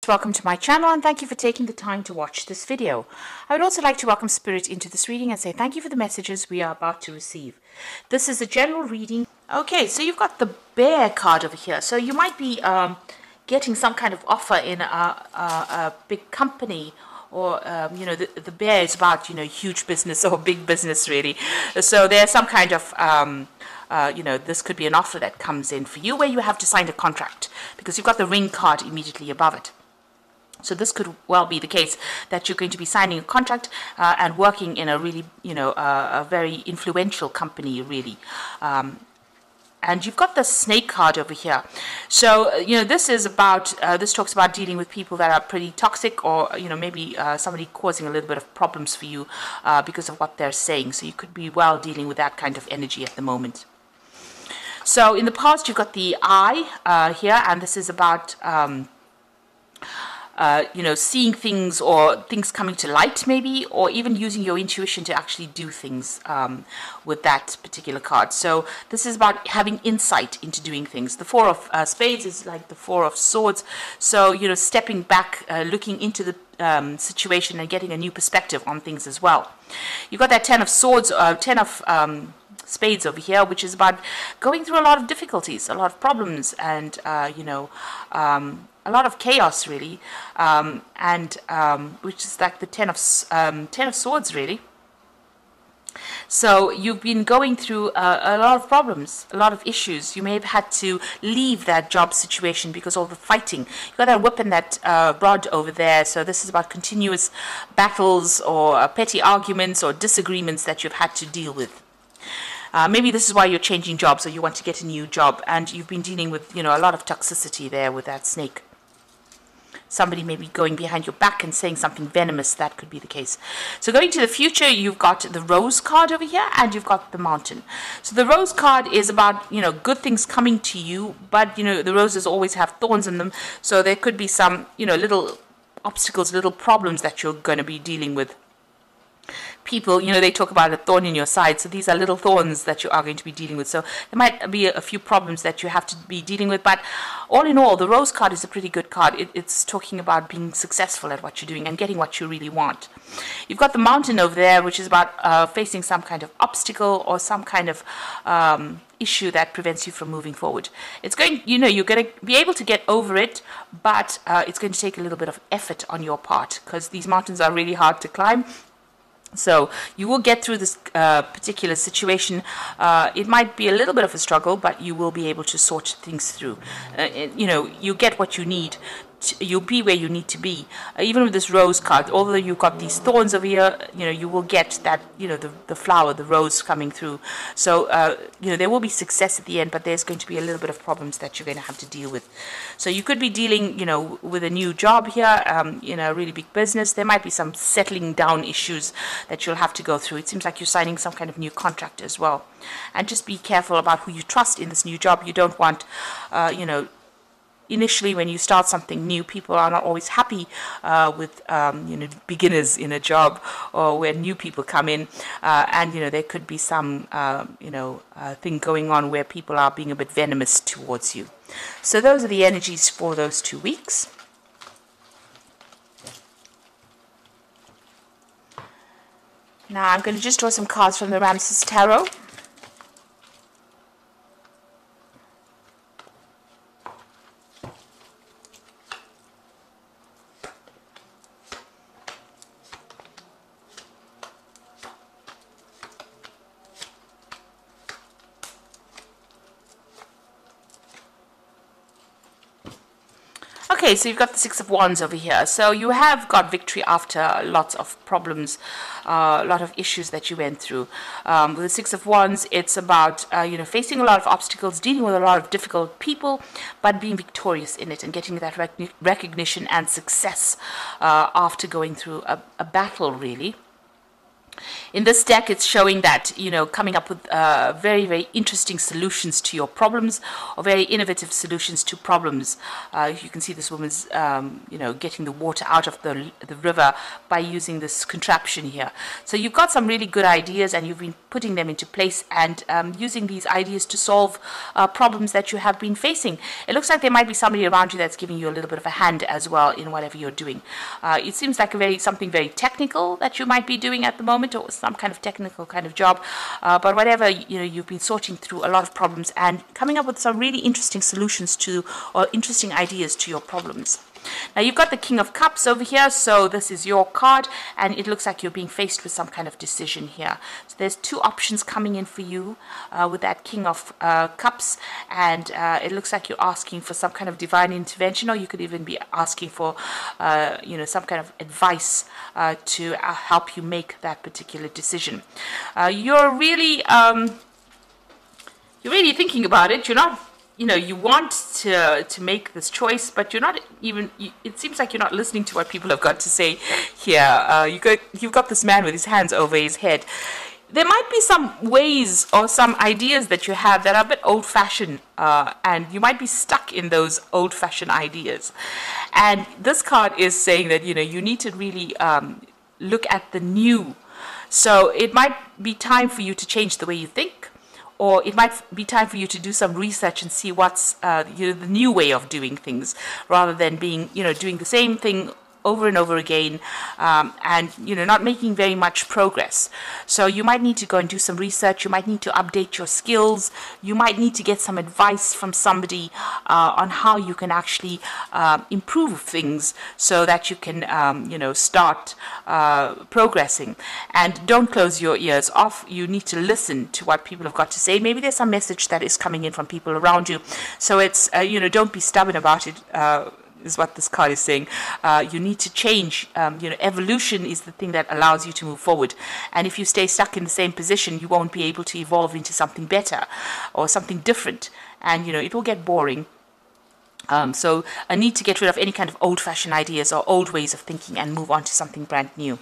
Welcome to my channel and thank you for taking the time to watch this video. I would also like to welcome Spirit into this reading and say thank you for the messages we are about to receive. This is a general reading. Okay, so you've got the Bear card over here. So you might be getting some kind of offer in a big company, or the Bear is about huge business or big business really. So there's some kind of this could be an offer that comes in for you where you have to sign a contract, because you've got the Ring card immediately above it. So this could well be the case that you're going to be signing a contract and working in a really, a very influential company, really. And you've got the Snake card over here. So, this is about, this talks about dealing with people that are pretty toxic, or, maybe somebody causing a little bit of problems for you because of what they're saying. So you could be well dealing with that kind of energy at the moment. So in the past, you've got the Eye here, and this is about seeing things, or things coming to light maybe, or even using your intuition to actually do things with that particular card. So this is about having insight into doing things. The Four of Spades is like the Four of Swords. So, stepping back, looking into the situation and getting a new perspective on things as well. You've got that Ten of Swords, Ten of Spades over here, which is about going through a lot of difficulties, a lot of problems, and a lot of chaos really, which is like the Ten of Swords really. So you've been going through a lot of problems, a lot of issues. You may have had to leave that job situation because of all the fighting. You've got that whip and that rod over there. So this is about continuous battles, or petty arguments or disagreements that you've had to deal with. Maybe this is why you're changing jobs, or you want to get a new job, and you've been dealing with, a lot of toxicity there with that Snake. Somebody may be going behind your back and saying something venomous. That could be the case. So going to the future, you've got the Rose card over here, and you've got the Mountain. So the Rose card is about, good things coming to you, but, the roses always have thorns in them. So there could be some, little obstacles, little problems that you're going to be dealing with. People, they talk about a thorn in your side. So these are little thorns that you are going to be dealing with. So there might be a few problems that you have to be dealing with. But all in all, the Rose card is a pretty good card. It's talking about being successful at what you're doing and getting what you really want. You've got the Mountain over there, which is about facing some kind of obstacle or some kind of issue that prevents you from moving forward. It's going, you're going to be able to get over it, but it's going to take a little bit of effort on your part, because these mountains are really hard to climb. So you will get through this particular situation. It might be a little bit of a struggle, but you will be able to sort things through. You get what you need. You'll be where you need to be. Even with this Rose card, although you've got these thorns over here, you will get that, the flower, the rose coming through. So, there will be success at the end, but there's going to be a little bit of problems that you're going to have to deal with. So you could be dealing, with a new job here, in a really big business. There might be some settling down issues that you'll have to go through. It seems like you're signing some kind of new contract as well. And just be careful about who you trust in this new job. You don't want, initially, when you start something new, people are not always happy with beginners in a job, or when new people come in, and there could be some thing going on where people are being a bit venomous towards you. So those are the energies for those 2 weeks. Now I'm going to just draw some cards from the Ramses Tarot. Okay, so you've got the Six of Wands over here. So you have got victory after lots of problems, a lot of issues that you went through. With the Six of Wands, it's about, facing a lot of obstacles, dealing with a lot of difficult people, but being victorious in it and getting that recognition and success after going through a battle, really. In this deck, it's showing that, coming up with very, very interesting solutions to your problems, or very innovative solutions to problems. You can see this woman's, getting the water out of the river by using this contraption here. So you've got some really good ideas, and you've been putting them into place and using these ideas to solve problems that you have been facing. It looks like there might be somebody around you that's giving you a little bit of a hand as well in whatever you're doing. It seems like something very technical that you might be doing at the moment, or some kind of technical kind of job, but whatever, you've been sorting through a lot of problems and coming up with some really interesting solutions to, or interesting ideas to your problems. Now you've got the King of Cups over here, so this is your card, and it looks like you're being faced with some kind of decision here. So there's two options coming in for you with that King of Cups, and it looks like you're asking for some kind of divine intervention, or you could even be asking for some kind of advice to help you make that particular decision. You're really thinking about it. You're not, you want to make this choice, but you're not even, it seems like you're not listening to what people have got to say here. You've got this man with his hands over his head. There might be some ways or some ideas that you have that are a bit old-fashioned, and you might be stuck in those old-fashioned ideas. And this card is saying that, you need to really look at the new. So it might be time for you to change the way you think, or it might be time for you to do some research and see what's the new way of doing things, rather than being, doing the same thing over and over again, and not making very much progress. So you might need to go and do some research. You might need to update your skills. You might need to get some advice from somebody on how you can actually improve things, so that you can start progressing. And don't close your ears off. You need to listen to what people have got to say. Maybe there's some message that is coming in from people around you, so it's don't be stubborn about it, is what this card is saying. You need to change. Evolution is the thing that allows you to move forward. And if you stay stuck in the same position, you won't be able to evolve into something better or something different. And, it will get boring. So I need to get rid of any kind of old-fashioned ideas or old ways of thinking and move on to something brand new.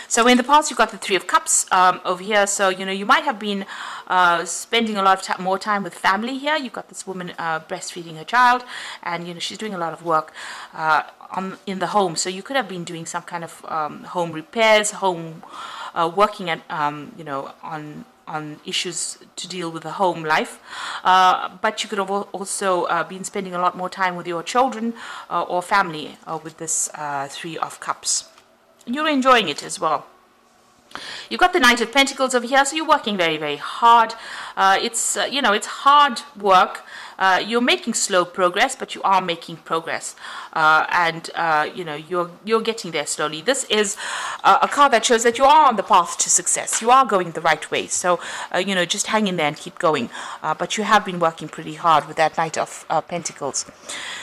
So in the past, you've got the Three of Cups over here. So, you might have been spending a lot of more time with family here. You've got this woman breastfeeding her child, and, she's doing a lot of work in the home. So you could have been doing some kind of home repairs, working at, on issues to deal with the home life. But you could have also been spending a lot more time with your children or family with this Three of Cups. You're enjoying it as well. You've got the Knight of Pentacles over here, so you're working very, very hard. It's hard work. You're making slow progress, but you are making progress, and you're getting there slowly. This is a card that shows that you are on the path to success. You are going the right way. So just hang in there and keep going. But you have been working pretty hard with that Knight of Pentacles.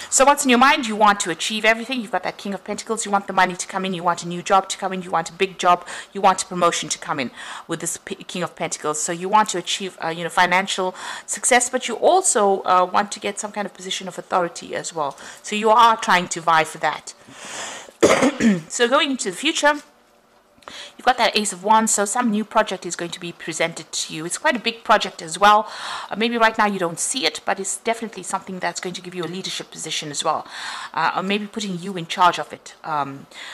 So what's in your mind? You want to achieve everything. You've got that King of Pentacles. You want the money to come in. You want a new job to come in. You want a big job. You want a promotion to come in with this King of Pentacles. So you want to achieve, financial success, but you also want to get some kind of position of authority as well. So you are trying to vie for that. So going into the future, you've got that Ace of Wands, so some new project is going to be presented to you. It's quite a big project as well. Maybe right now you don't see it, but it's definitely something that's going to give you a leadership position as well. Or maybe putting you in charge of it.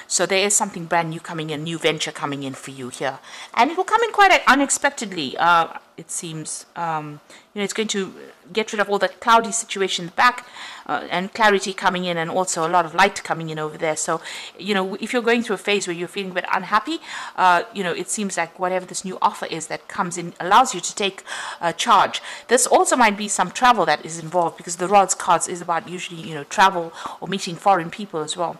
So there is something brand new coming in, new venture coming in for you here. And it will come in quite unexpectedly, it seems. It's going to get rid of all the cloudy situation in the back, and clarity coming in, and also a lot of light coming in over there. So, if you're going through a phase where you're feeling a bit unhappy, it seems like whatever this new offer is that comes in allows you to take charge. This also might be some travel that is involved, because the Rods cards is about usually, travel or meeting foreign people as well.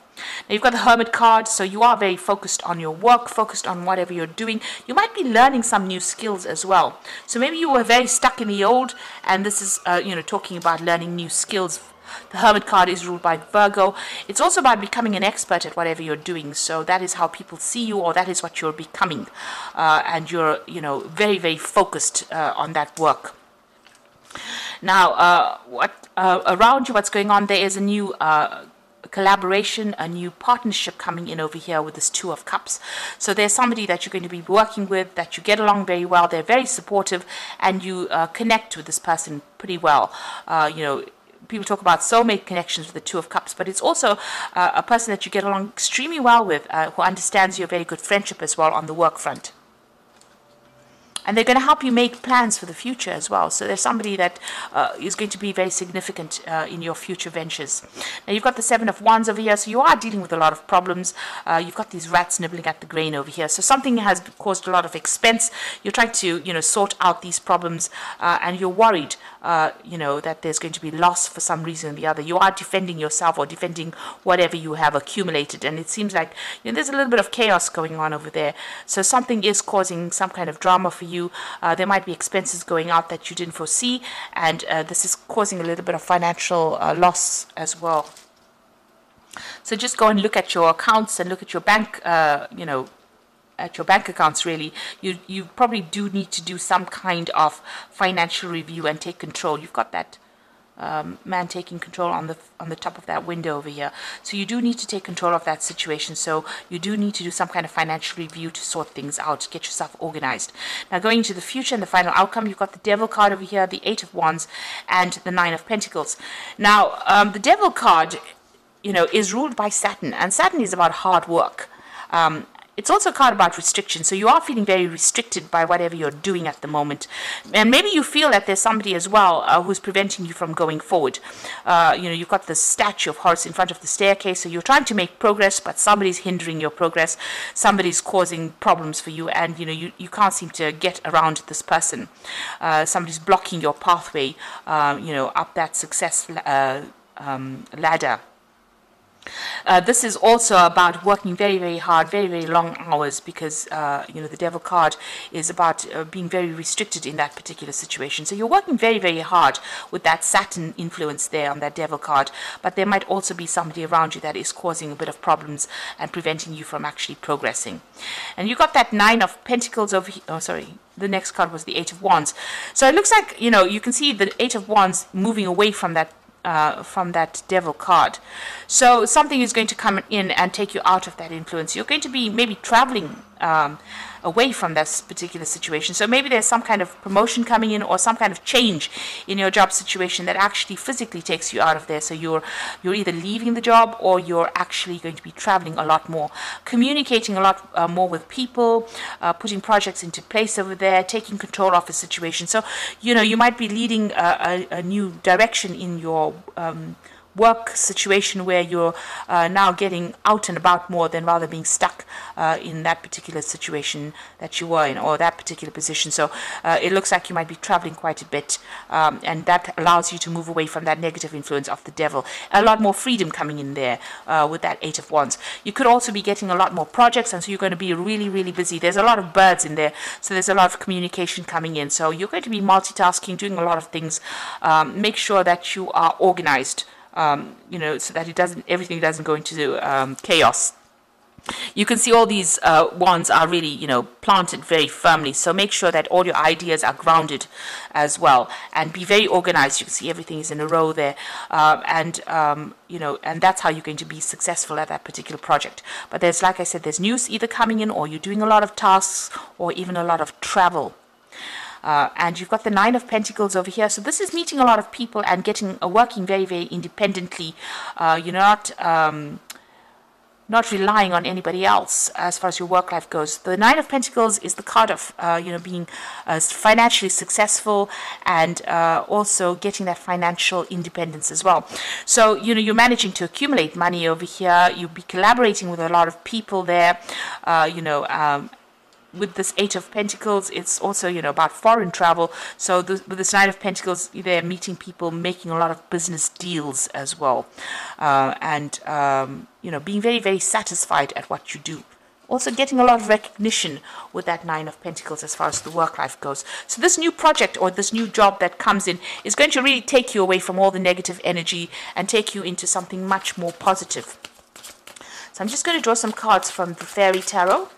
Now you've got the Hermit card, so you are very focused on your work, focused on whatever you're doing. You might be learning some new skills as well. So maybe you were very stuck in the old, and this is, talking about learning new skills. The Hermit card is ruled by Virgo. It's also about becoming an expert at whatever you're doing. So that is how people see you, or that is what you're becoming. And you're, very, very focused on that work. Now, around you, what's going on, there is a new collaboration, a new partnership coming in over here with this Two of Cups. So there's somebody that you're going to be working with, that you get along very well, they're very supportive, and you connect with this person pretty well. People talk about soulmate connections with the Two of Cups, but it's also a person that you get along extremely well with, who understands your very good friendship as well on the work front. And they're going to help you make plans for the future as well. So there's somebody that is going to be very significant in your future ventures. Now you've got the Seven of Wands over here, so you are dealing with a lot of problems. You've got these rats nibbling at the grain over here. So something has caused a lot of expense. You're trying to, sort out these problems, and you're worried, that there's going to be loss for some reason or the other. You are defending yourself or defending whatever you have accumulated, and it seems like there's a little bit of chaos going on over there. So something is causing some kind of drama for you. There might be expenses going out that you didn't foresee, and this is causing a little bit of financial loss as well. So just go and look at your accounts and look at your bank, at your bank accounts. Really, you probably do need to do some kind of financial review and take control. You've got that man taking control on the top of that window over here. So you do need to take control of that situation. So you do need to do some kind of financial review to sort things out, get yourself organized. Now going into the future and the final outcome, you've got the Devil card over here, the Eight of Wands, and the Nine of Pentacles. Now the Devil card, is ruled by Saturn, and Saturn is about hard work. It's also a card about restriction, so you are feeling very restricted by whatever you're doing at the moment. And maybe you feel that there's somebody as well who's preventing you from going forward. You've got the statue of Horus in front of the staircase, so you're trying to make progress, but somebody's hindering your progress. Somebody's causing problems for you, and you can't seem to get around this person. Somebody's blocking your pathway, up that success ladder. This is also about working very, very hard, very, very long hours, because, the Devil card is about being very restricted in that particular situation. So you're working very, very hard with that Saturn influence there on that Devil card, but there might also be somebody around you that is causing a bit of problems and preventing you from actually progressing. And you got that Nine of Pentacles over here. Oh, sorry. The next card was the Eight of Wands. So it looks like, you can see the Eight of Wands moving away from that Devil card. So something is going to come in and take you out of that influence. You're going to be maybe traveling away from this particular situation. So maybe there's some kind of promotion coming in, or some kind of change in your job situation that actually physically takes you out of there. So you're either leaving the job, or you're actually going to be traveling a lot more, communicating a lot more with people, putting projects into place over there, taking control of the situation. So you might be leading a new direction in your work situation, where you're now getting out and about more than rather being stuck in that particular situation that you were in, or that particular position. So it looks like you might be traveling quite a bit, and that allows you to move away from that negative influence of the Devil. A lot more freedom coming in there with that Eight of Wands. You could also be getting a lot more projects, and so you're going to be really, really busy. There's a lot of birds in there, so there's a lot of communication coming in. So you're going to be multitasking, doing a lot of things. Make sure that you are organized, so that everything doesn't go into chaos. You can see all these wands are really, planted very firmly. So make sure that all your ideas are grounded as well, and be very organized. You can see everything is in a row there, and that's how you're going to be successful at that particular project. But there's, like I said, there's news either coming in, or you're doing a lot of tasks, or even a lot of travel. And you've got the Nine of Pentacles over here. So this is meeting a lot of people and working very, very independently. You're not relying on anybody else as far as your work life goes. The Nine of Pentacles is the card of being financially successful, and also getting that financial independence as well. So you're managing to accumulate money over here. You'll be collaborating with a lot of people there. With this Eight of Pentacles, it's also, about foreign travel. So with this Nine of Pentacles, they're meeting people, making a lot of business deals as well. And being very, very satisfied at what you do. Also getting a lot of recognition with that Nine of Pentacles as far as the work life goes. So this new project, or this new job that comes in, is going to really take you away from all the negative energy and take you into something much more positive. So I'm just going to draw some cards from the Fairy Tarot.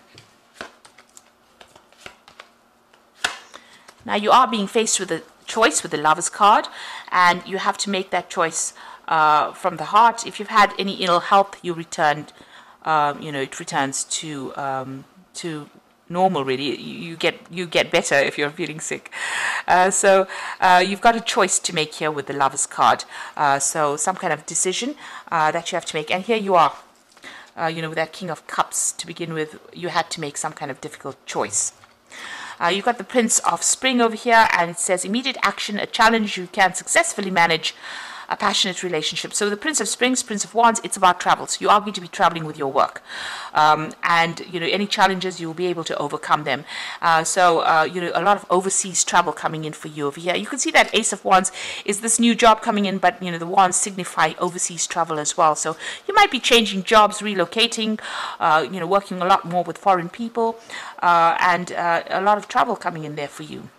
Now you are being faced with a choice with the Lovers card, and you have to make that choice from the heart. If you've had any ill health, you returned, it returns to normal. Really, you get better if you're feeling sick. So you've got a choice to make here with the Lovers card. So some kind of decision that you have to make, and here you are. With that King of Cups to begin with, you had to make some kind of difficult choice. You've got the Prince of Spring over here, and it says immediate action, a challenge you can successfully manage, a passionate relationship. So the Prince of Springs, Prince of Wands, it's about travel. So you are going to be traveling with your work. And, any challenges, you'll be able to overcome them. A lot of overseas travel coming in for you over here. You can see that Ace of Wands is this new job coming in, but, the wands signify overseas travel as well. So you might be changing jobs, relocating, working a lot more with foreign people, and a lot of travel coming in there for you.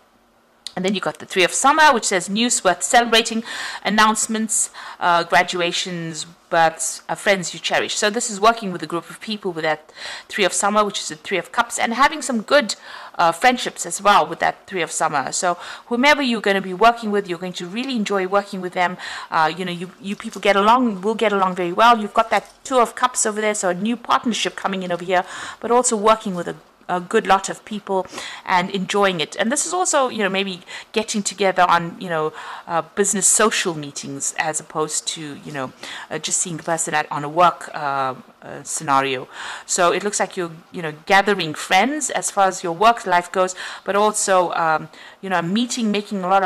And then you got the Three of Summer, which says news worth celebrating, announcements, graduations, births, friends you cherish. So this is working with a group of people with that Three of Summer, which is the Three of Cups, and having some good friendships as well with that Three of Summer. So whomever you're going to be working with, you're going to really enjoy working with them. You people will get along very well. You've got that Two of Cups over there, so a new partnership coming in over here, but also working with a good lot of people and enjoying it. And this is also, maybe getting together on, business social meetings as opposed to, just seeing the person on a work scenario. So it looks like you're, gathering friends as far as your work life goes, but also, meeting a lot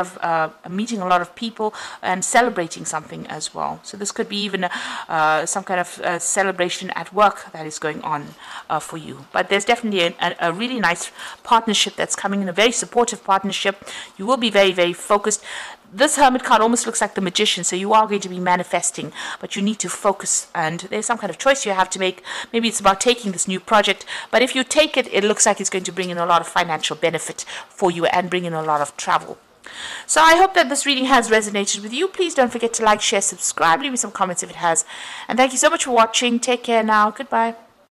of people and celebrating something as well. So this could be even some kind of celebration at work that is going on for you. But there's definitely a really nice partnership that's coming in, a very supportive partnership. You will be very, very focused. This Hermit card almost looks like the Magician, so you are going to be manifesting, but you need to focus, and there's some kind of choice you have to make. Maybe it's about taking this new project, but if you take it, it looks like it's going to bring in a lot of financial benefit for you and bring in a lot of travel. So I hope that this reading has resonated with you. Please don't forget to like, share, subscribe, leave me some comments if it has, and thank you so much for watching. Take care now. Goodbye.